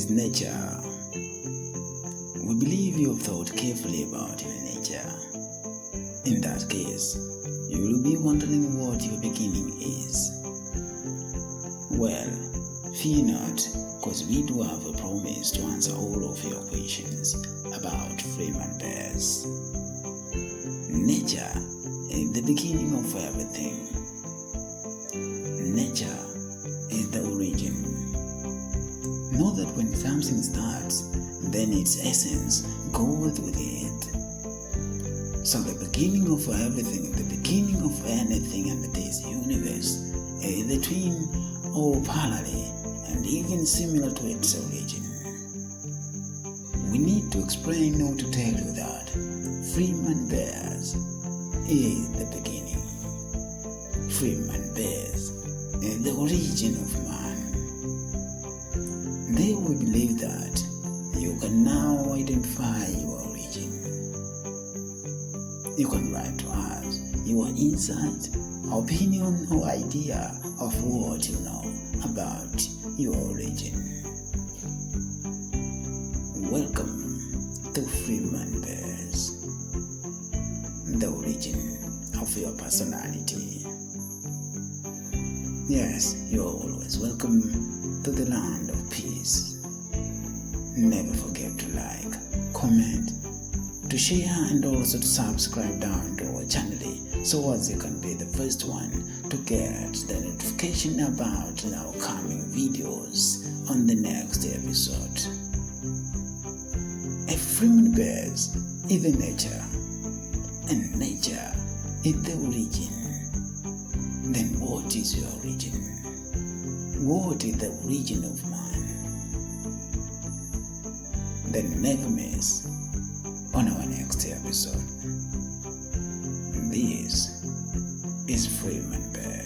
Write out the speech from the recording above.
is nature. We believe you have thought carefully about your nature. In that case, you will be wondering what your beginning is. Well, fear not, because we do have a promise to answer all of your questions about Freemanbase. Nature is the beginning of everything. Nature is the origin. Know that when something starts, then its essence goes with it. So the beginning of everything, the beginning of anything in this universe is the twin or parallel and even similar to its origin. We need to explain or to tell you that Freemanbase is the beginning. Freemanbase is the origin of man. There we believe that you can now identify your origin. You can write to us your insight, opinion, or idea of what you know about your origin. Welcome to Freemanbase, the origin of your personality. Yes, you're always welcome to the land of peace. Never forget to like, comment, to share, and also to subscribe down to our channel so as you can be the first one to get the notification about our coming videos on the next episode. A Freemanbase is the nature, and nature is the origin. Then what is your origin? What is the origin of man? Then never miss on our next episode. This is Freemanbase.